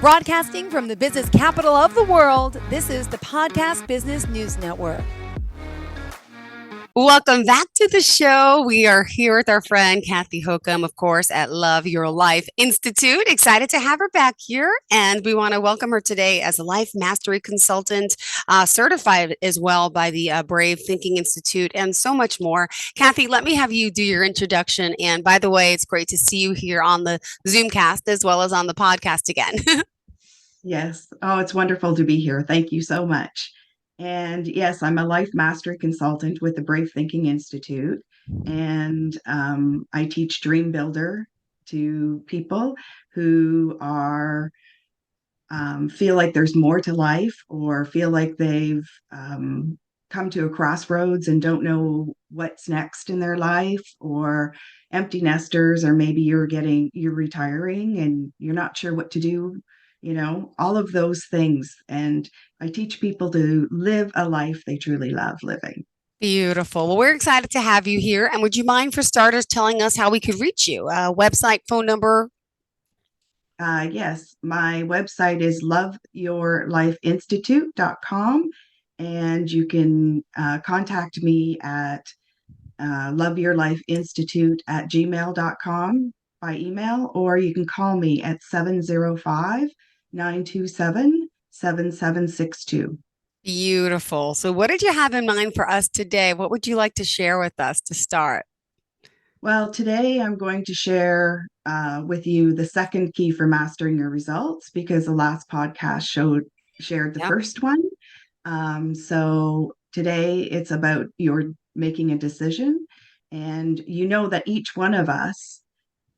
Broadcasting from the business capital of the world, this is the Podcast Business News Network. Welcome back to the show. We are here with our friend Kathy Hokum, of course, at Love Your Life Institute. Excited to have her back here. And we want to welcome her today as a life mastery consultant, certified as well by the Brave Thinking Institute, and so much more. Kathy, let me have you do your introduction. And by the way, it's great to see you here on the Zoomcast as well as on the podcast again. Yes. Oh, it's wonderful to be here. Thank you so much. And yes, I'm a life mastery consultant with the Brave Thinking Institute. And I teach Dream Builder to people who are feel like there's more to life or feel like they've come to a crossroads and don't know what's next in their life, or empty nesters, or maybe you're retiring and you're not sure what to do, all of those things. And I teach people to live a life they truly love living. Beautiful. Well, we're excited to have you here. And would you mind, for starters, telling us how we could reach you? Website, phone number? Yes, my website is loveyourlifeinstitute.com, and you can contact me at loveyourlifeinstitute@gmail.com by email, or you can call me at 705-927-7762. Beautiful. So, what did you have in mind for us today? What would you like to share with us to start? Well, today I'm going to share with you the second key for mastering your results, because the last podcast shared the Yeah. first one. So today it's about your making a decision, and you know that each one of us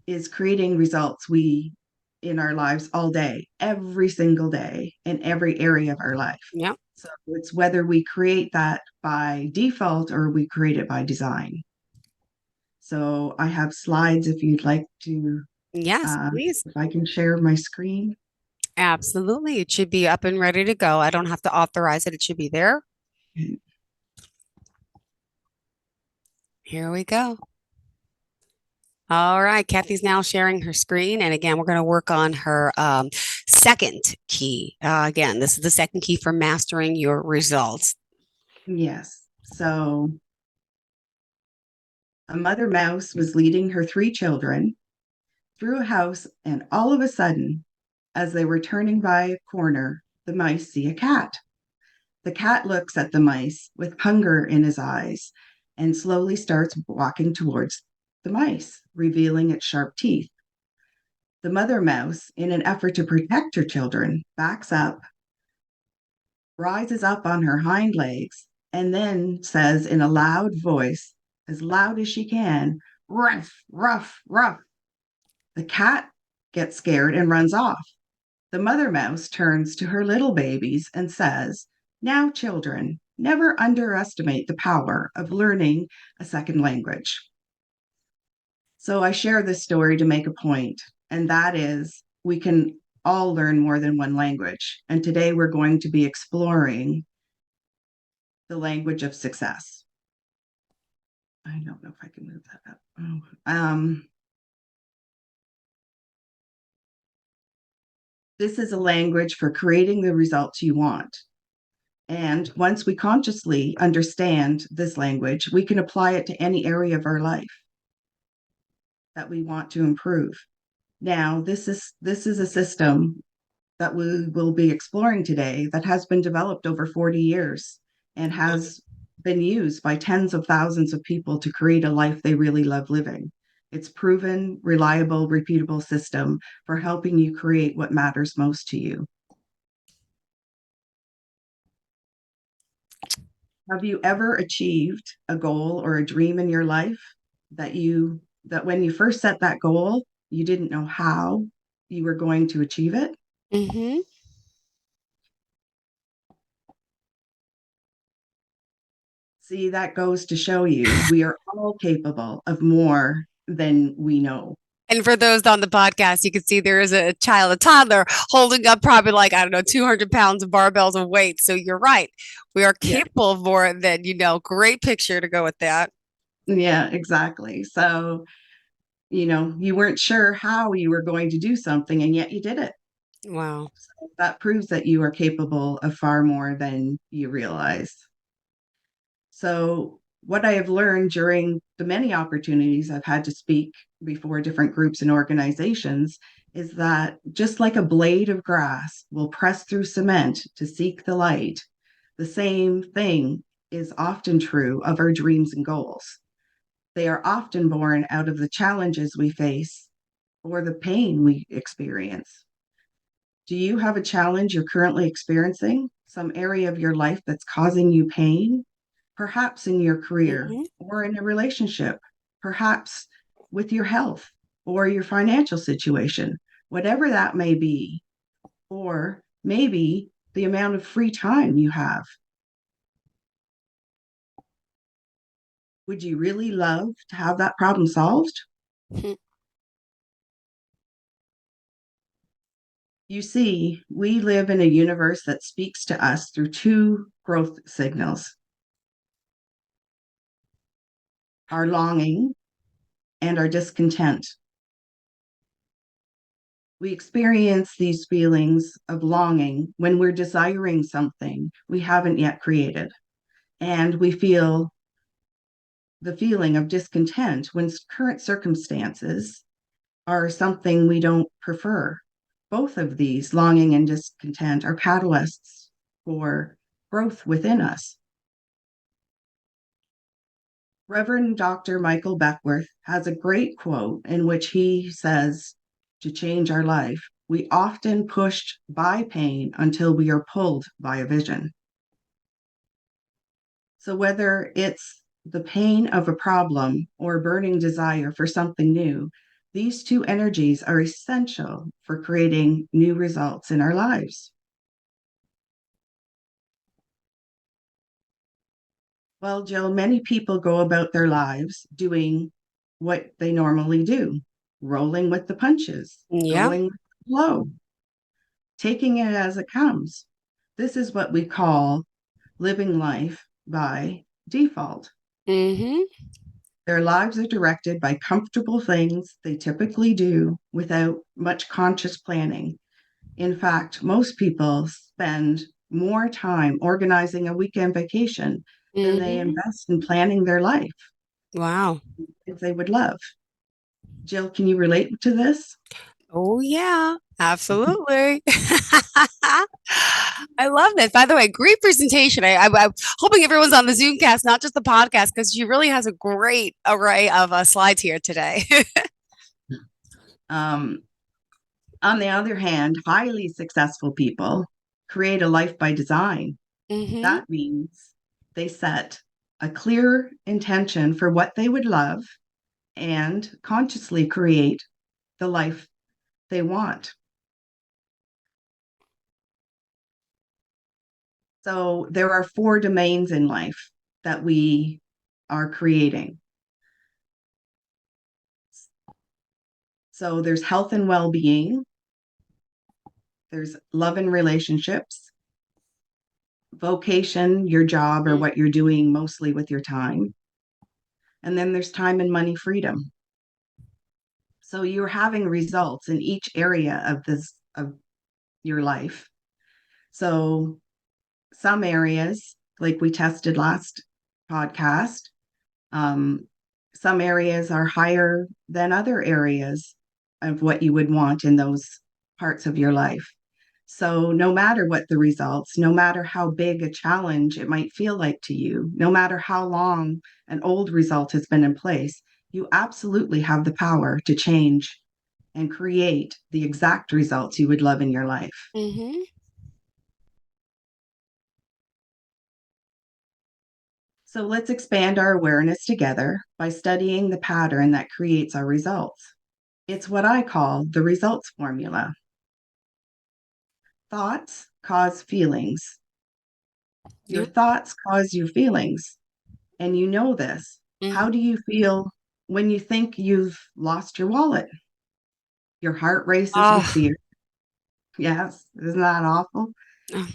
is creating results in our lives all day, every single day, in every area of our life. Yeah. So it's whether we create that by default or we create it by design. So I have slides if you'd like to, Yes, please. if I can share my screen. Absolutely. It should be up and ready to go. I don't have to authorize it. It should be there. Here we go. All right. Kathy's now sharing her screen. And again, we're going to work on her second key. Again, this is the second key for mastering your results. Yes. So a mother mouse was leading her 3 children through a house, and all of a sudden, as they were turning by a corner, the mice see a cat. The cat looks at the mice with hunger in his eyes and slowly starts walking towards the mice, revealing its sharp teeth. The mother mouse, in an effort to protect her children, backs up, rises up on her hind legs, and then says in a loud voice, as loud as she can, "Ruff, ruff, ruff." The cat gets scared and runs off. The mother mouse turns to her little babies and says, "Now, children, never underestimate the power of learning a second language." So I share this story to make a point, and that is we can all learn more than one language. And today we're going to be exploring the language of success. I don't know if I can move that up. This is a language for creating the results you want. And once we consciously understand this language, we can apply it to any area of our life that we want to improve. Now, this is a system that we will be exploring today that has been developed over 40 years and has been used by tens of thousands of people to create a life they really love living. It's proven, reliable, repeatable system for helping you create what matters most to you. Have you ever achieved a goal or a dream in your life that when you first set that goal, you didn't know how you were going to achieve it? Mm-hmm. See, that goes to show you we are all capable of more than we know. And for those on the podcast, you can see there is a child, a toddler, holding up probably like, I don't know, 200 pounds of barbells of weight. So you're right. We are Yeah. capable of more than, great picture to go with that. Yeah, exactly. So, you weren't sure how you were going to do something, and yet you did it. Wow. So that proves that you are capable of far more than you realize. So, what I have learned during the many opportunities I've had to speak before different groups and organizations is that just like a blade of grass will press through cement to seek the light, the same thing is often true of our dreams and goals. They are often born out of the challenges we face or the pain we experience. Do you have a challenge you're currently experiencing? Some area of your life that's causing you pain? Perhaps in your career Hmm. or in a relationship, perhaps with your health or your financial situation, whatever that may be, or maybe the amount of free time you have. Would you really love to have that problem solved? You see, we live in a universe that speaks to us through two growth signals: our longing and our discontent. We experience these feelings of longing when we're desiring something we haven't yet created. And we feel the feeling of discontent when current circumstances are something we don't prefer. Both of these, longing and discontent, are catalysts for growth within us. Reverend Dr. Michael Beckworth has a great quote in which he says, to change our life, we often pushed by pain until we are pulled by a vision. So, whether it's the pain of a problem or a burning desire for something new, these two energies are essential for creating new results in our lives. Well, Jill, many people go about their lives doing what they normally do, rolling with the punches, Yeah. going with the flow, taking it as it comes. This is what we call living life by default. Hmm. Their lives are directed by comfortable things they typically do without much conscious planning. In fact, most people spend more time organizing a weekend vacation than they Hmm. invest in planning their life Wow. if they would love. Jill, can you relate to this? Oh, yeah, absolutely. I love this. By the way, great presentation. I'm hoping everyone's on the Zoomcast, not just the podcast, because she really has a great array of slides here today. Um, on the other hand, highly successful people create a life by design. Hmm. That means they set a clear intention for what they would love and consciously create the life they want. So there are four domains in life that we are creating. So there's health and well being, there's love and relationships, vocation, your job or what you're doing mostly with your time, and then there's time and money freedom. So you're having results in each area of this of your life. So some areas, like we tested last podcast, um, some areas are higher than other areas of what you would want in those parts of your life. So, no matter what the results, no matter how big a challenge it might feel like to you, no matter how long an old result has been in place, you absolutely have the power to change and create the exact results you would love in your life. Hmm. So, let's expand our awareness together by studying the pattern that creates our results. It's what I call the results formula. Thoughts cause feelings. Your Yep. thoughts cause your feelings. And you know this. Hmm. How do you feel when you think you've lost your wallet? Your heart races with Oh. fear. Yes, isn't that awful?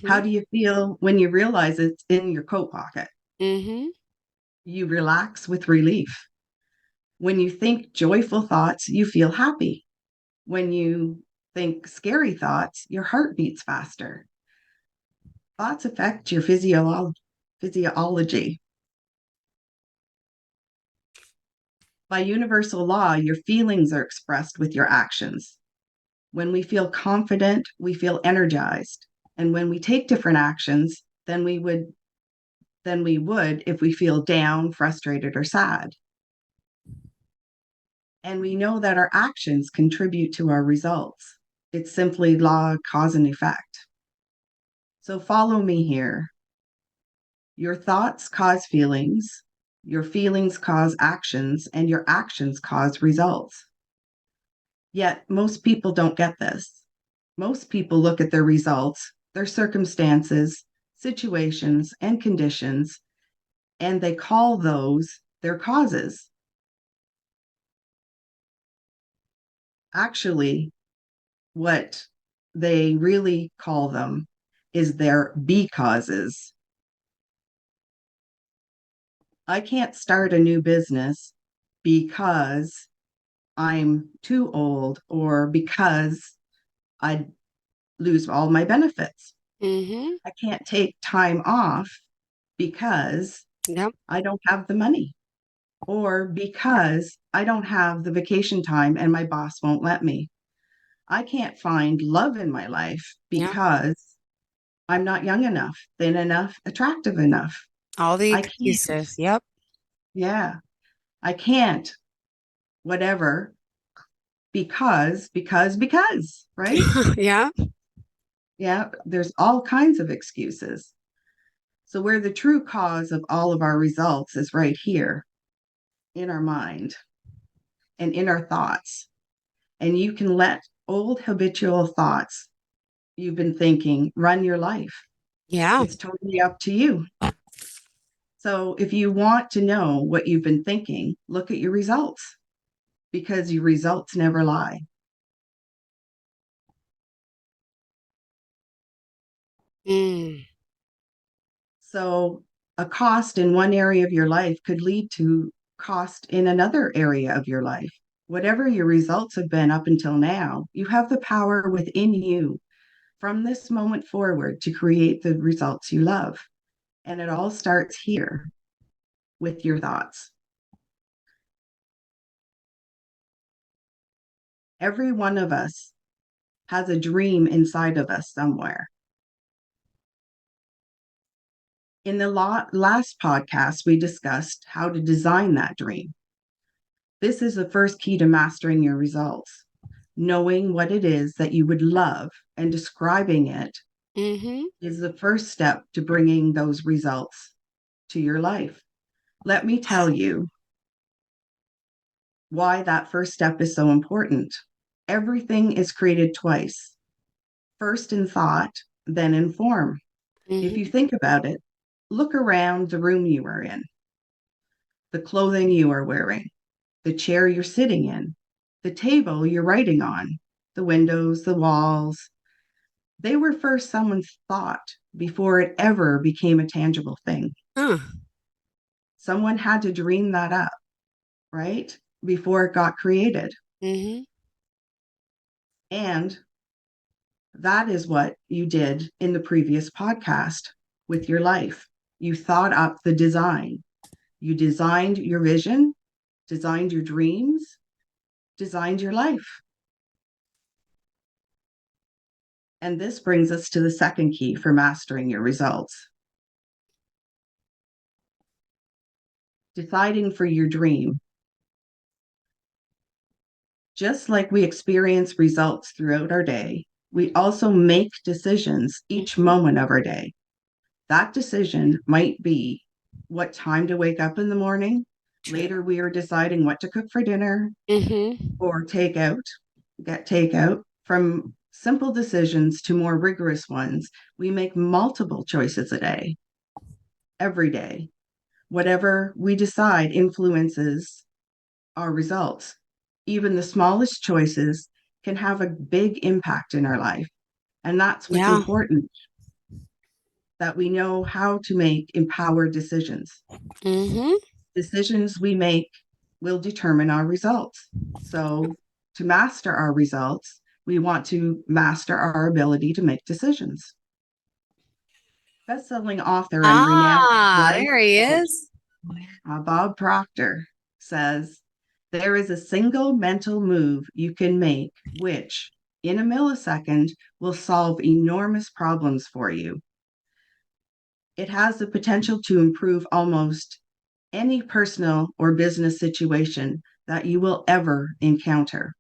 How Hmm. do you feel when you realize it's in your coat pocket? Hmm. You relax with relief. When you think joyful thoughts, you feel happy. When you think scary thoughts, your heart beats faster. Thoughts affect your physiology. By universal law, your feelings are expressed with your actions. When we feel confident, we feel energized. And when we take different actions than we would if we feel down, frustrated, or sad. And we know that our actions contribute to our results. It's simply law, cause, and effect. So follow me here. Your thoughts cause feelings, your feelings cause actions, and your actions cause results. Yet most people don't get this. Most people look at their results, their circumstances, situations, and conditions, and they call those their causes. Actually, what they really call them is their causes. I can't start a new business because I'm too old or because I'd lose all my benefits. Mm-hmm. I can't take time off because Yep. I don't have the money or because I don't have the vacation time and my boss won't let me. I can't find love in my life Yep. because I'm not young enough, thin enough, attractive enough. All the I can't. excuses. Yep. Yeah, I can't, whatever, because, right? Yeah. Yeah, there's all kinds of excuses. So, where the true cause of all of our results is right here in our mind and in our thoughts. And you can let old habitual thoughts you've been thinking run your life. Yeah. It's totally up to you. So, if you want to know what you've been thinking, look at your results because your results never lie. Mm. So, a cost in one area of your life could lead to cost in another area of your life. Whatever your results have been up until now, you have the power within you from this moment forward to create the results you love. And it all starts here with your thoughts. Every one of us has a dream inside of us somewhere. In the last podcast, we discussed how to design that dream. This is the first key to mastering your results. Knowing what it is that you would love and describing it Mm-hmm. is the first step to bringing those results to your life. Let me tell you why that first step is so important. Everything is created twice, first in thought, then in form. If you Mm-hmm. think about it, look around the room you are in, the clothing you are wearing, the chair you're sitting in, the table you're writing on, the windows, the walls. They were first someone's thought before it ever became a tangible thing. Huh. Someone had to dream that up, right? Before it got created. Mm-hmm. And that is what you did in the previous podcast with your life. You thought up the design. You designed your vision, designed your dreams, designed your life. And this brings us to the second key for mastering your results. Deciding for your dream. Just like we experience results throughout our day, we also make decisions each Mm-hmm. moment of our day. That decision might be what time to wake up in the morning. True. Later, we are deciding what to cook for dinner Mm-hmm. or get takeout. From simple decisions to more rigorous ones, we make multiple choices a day, every day. Whatever we decide influences our results. Even the smallest choices can have a big impact in our life. And that's what's Yeah. important, that we know how to make empowered decisions. Mm-hmm. Decisions we make will determine our results. So, to master our results, we want to master our ability to make decisions. Best-selling author and renowned Ah, life there he coach is. Bob Proctor says, there is a single mental move you can make, which in a millisecond will solve enormous problems for you. It has the potential to improve almost any personal or business situation that you will ever encounter.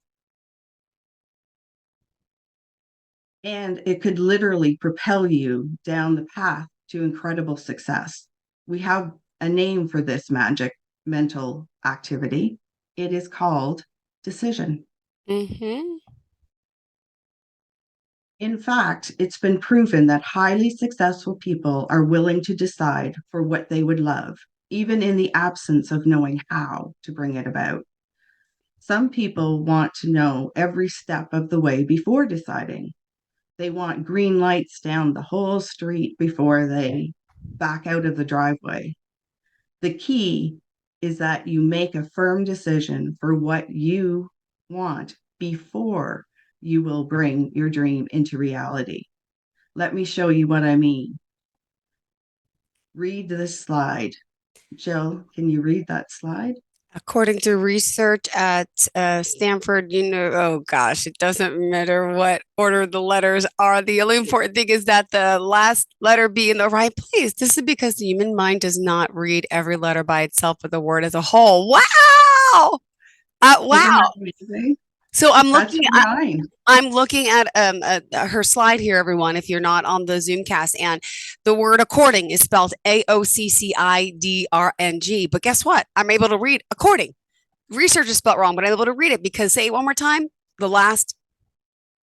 And it could literally propel you down the path to incredible success. We have a name for this magic mental activity. It is called decision. Mm-hmm. In fact, it's been proven that highly successful people are willing to decide for what they would love, even in the absence of knowing how to bring it about. Some people want to know every step of the way before deciding. They want green lights down the whole street before they back out of the driveway. The key is that you make a firm decision for what you want before you will bring your dream into reality. Let me show you what I mean. Read this slide. Jill, can you read that slide? According to research at Stanford, oh gosh, it doesn't matter what order the letters are. The only important thing is that the last letter be in the right place. This is because the human mind does not read every letter by itself, but the word as a whole. Wow! Isn't Wow. that amazing? So That's your mind. I'm looking at her slide here, everyone, if you're not on the Zoomcast. And the word according is spelled AOCCIDRNG. But guess what? I'm able to read according. Research is spelled wrong, but I'm able to read it because, say it one more time, the last.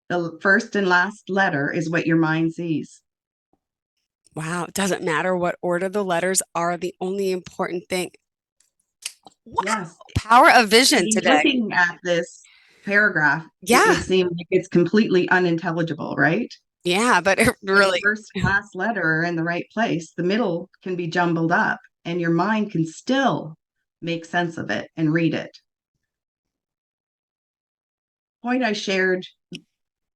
The first and last letter is what your mind sees. Wow, it doesn't matter what order the letters are. The only important thing. Wow, Yes. power of I vision mean, today. looking at this paragraph, it Yeah, would seem like it's completely unintelligible, right? yeah, but it But the really, first and last letter are in the right place. The middle can be jumbled up, and your mind can still make sense of it and read it. Point I shared,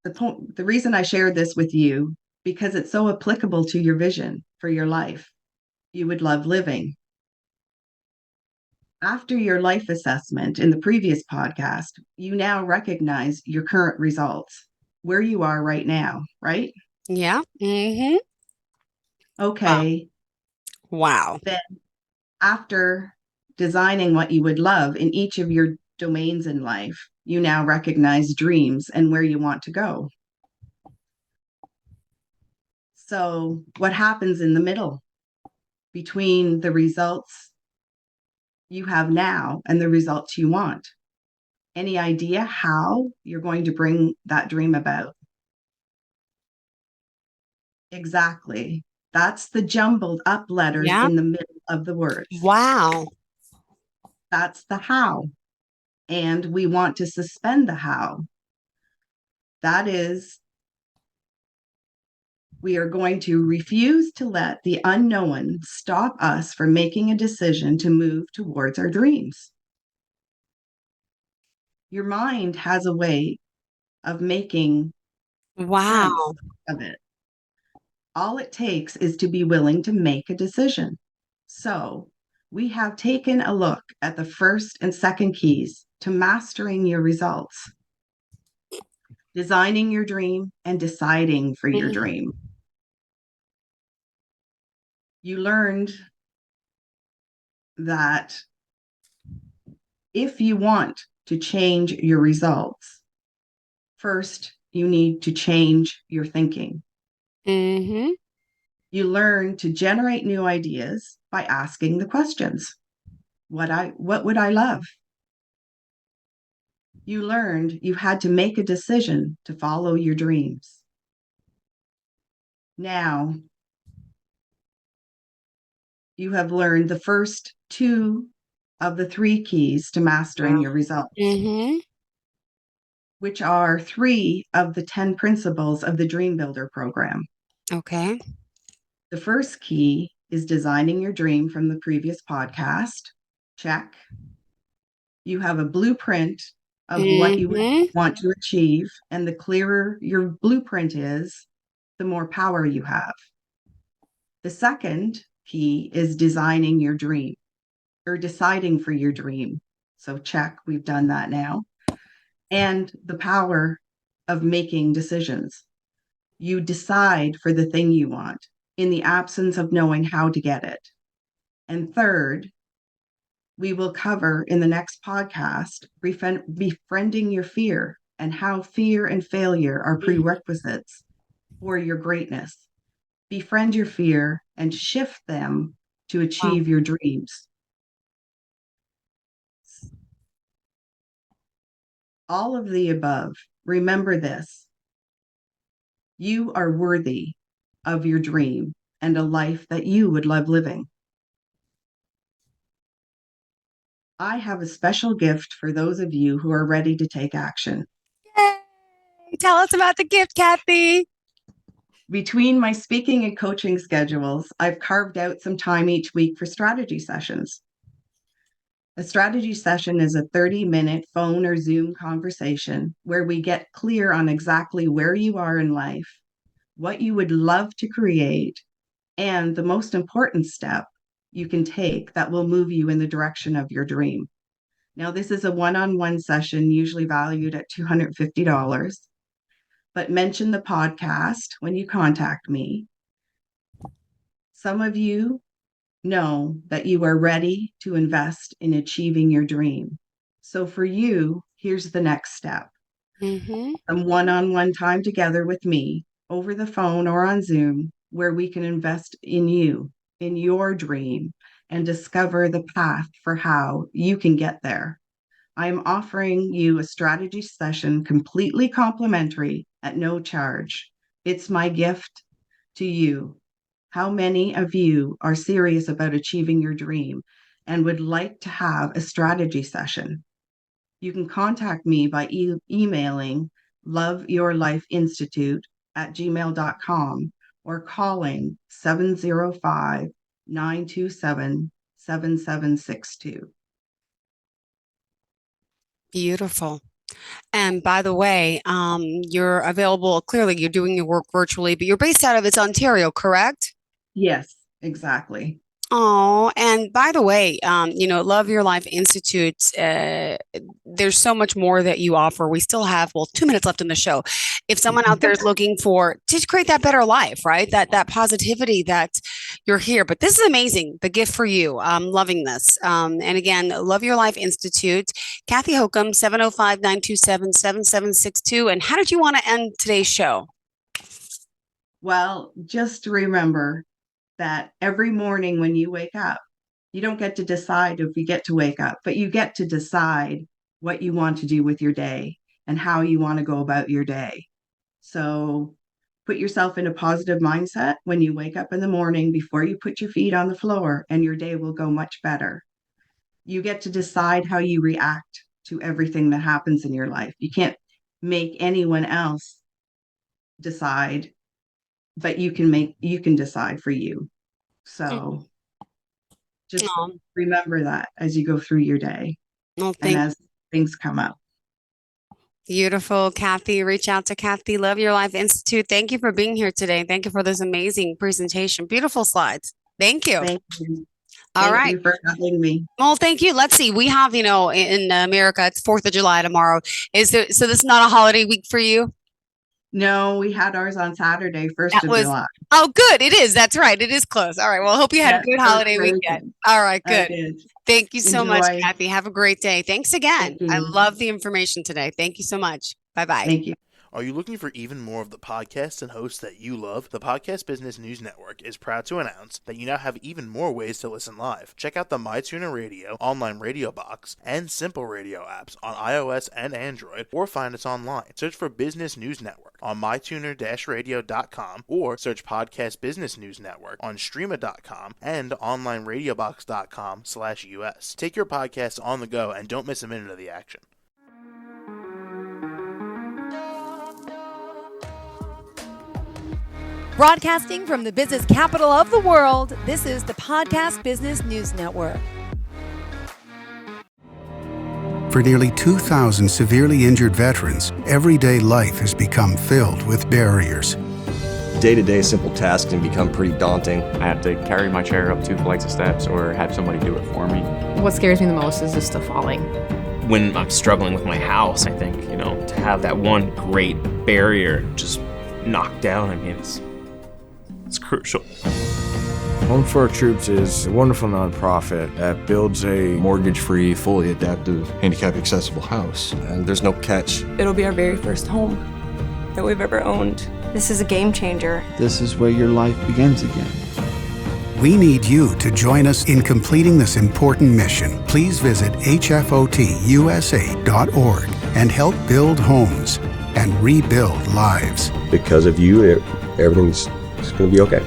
the reason I shared this with you, because it's so applicable to your vision for your life. You would love living. After your life assessment in the previous podcast, you now recognize your current results, where you are right now, right? yeah. Mm-hmm. Wow. Okay, Wow. then after designing what you would love in each of your domains in life, you now recognize dreams and where you want to go. So, what happens in the middle between the results you have now and the results you want? Any idea how you're going to bring that dream about? Exactly. That's the jumbled up letters Yeah. in the middle of the words. Wow. That's the how. And we want to suspend the how. That is, we are going to refuse to let the unknown stop us from making a decision to move towards our dreams. Your mind has a way of making sense Wow. of it. All it takes is to be willing to make a decision. So, we have taken a look at the first and second keys to mastering your results, designing your dream, and deciding for your Mhm. dream. You learned that if you want to change your results, first you need to change your thinking. Mhm. You learn to generate new ideas by asking the questions. What would I love? You learned you had to make a decision to follow your dreams. Now you have learned the first two of the three keys to mastering Wow. your results, Mhm. which are three of the 10 principles of the Dream Builder program. Okay. The first key is designing your dream from the previous podcast. Check. You have a blueprint of what you Mm-hmm. want to achieve. And the clearer your blueprint is, the more power you have. The second key is designing your dream or deciding for your dream. So, check, we've done that now. And the power of making decisions. You decide for the thing you want in the absence of knowing how to get it. And third, we will cover in the next podcast befriending your fear and how fear and failure are prerequisites for your greatness. Befriend your fear and shift them to Wow. achieve your dreams. All of the above. Remember this: you are worthy of your dream and a life that you would love living. I have a special gift for those of you who are ready to take action. Yay! Tell us about the gift, Kathy. Between my speaking and coaching schedules, I've carved out some time each week for strategy sessions. A strategy session is a 30-minute phone or Zoom conversation where we get clear on exactly where you are in life, what you would love to create, and the most important step you can take that will move you in the direction of your dream. Now, this is a one-on-one session, usually valued at $250, but mention the podcast when you contact me. Some of you know that you are ready to invest in achieving your dream. So for you, here's the next step. Mm-hmm. Some one-on-one time together with me over the phone or on Zoom, where we can invest in you, in your dream, and discover the path for how you can get there. I am offering you a strategy session completely complimentary at no charge. It's my gift to you. How many of you are serious about achieving your dream and would like to have a strategy session? You can contact me by emailing loveyourlifeinstitute@gmail.com or calling 705-927-7762. Beautiful. And by the way, you're available. Clearly, you're doing your work virtually, but you're based out of it's Ontario, correct? Yes, exactly. Oh, and by the way, Love Your Life Institute, there's so much more that you offer. We still have, well, 2 minutes left in the show. If someone out there is looking for to create that better life, right? That positivity that you're here. But this is amazing. The gift for you. I'm loving this. And again, Love Your Life Institute, Kathy Hokum, 705-927-7762. And how did you want to end today's show? Well, just remember that every morning when you wake up, you don't get to decide if you get to wake up, but you get to decide what you want to do with your day and how you want to go about your day. So put yourself in a positive mindset when you wake up in the morning before you put your feet on the floor, and your day will go much better. You get to decide how you react to everything that happens in your life. You can't make anyone else decide, but you can decide for you. So just Oh, remember that as you go through your day well, and thank as things come up. Beautiful, Kathy. Reach out to Kathy, Love Your Life Institute. Thank you for being here today. Thank you for this amazing presentation. Beautiful slides. Thank you. Thank you. All Thank right. you for having me. Well, thank you. Let's see. We have, in America, it's 4th of July tomorrow. So this is not a holiday week for you? No, we had ours on Saturday, 1st That of was, July. oh, good. It is. That's right. It is close. All right. Well, I hope you had a Yes, good very, holiday very weekend. good. All right. I Good. did. Thank you so much, Enjoy. Kathy. Have a great day. Thanks again. Thank you. I love the information today. Thank you so much. Bye-bye. Thank you. Are you looking for even more of the podcasts and hosts that you love? The Podcast Business News Network is proud to announce that you now have even more ways to listen live. Check out the MyTuner Radio, online radio box, and Simple Radio apps on iOS and Android, or find us online. Search for Business News Network on mytuner-radio.com, or search Podcast Business News Network on streama.com and onlineradiobox.com/US. Take your podcast on the go and don't miss a minute of the action. Broadcasting from the business capital of the world, this is the Podcast Business News Network. For nearly 2,000 severely injured veterans, everyday life has become filled with barriers. Day-to-day simple tasks can become pretty daunting. I have to carry my chair up 2 flights of steps or have somebody do it for me. What scares me the most is just the falling. When I'm struggling with my house, I think, to have that one great barrier just knocked down, it's crucial. Home for Our Troops is a wonderful nonprofit that builds a Mortgage-free, fully adaptive, handicap-accessible house. And there's no catch. It'll be our very first home that we've ever owned. This is a game changer. This is where your life begins again. We need you to join us in completing this important mission. Please visit hfotusa.org and help build homes and rebuild lives. Because of you, everything's going to be okay.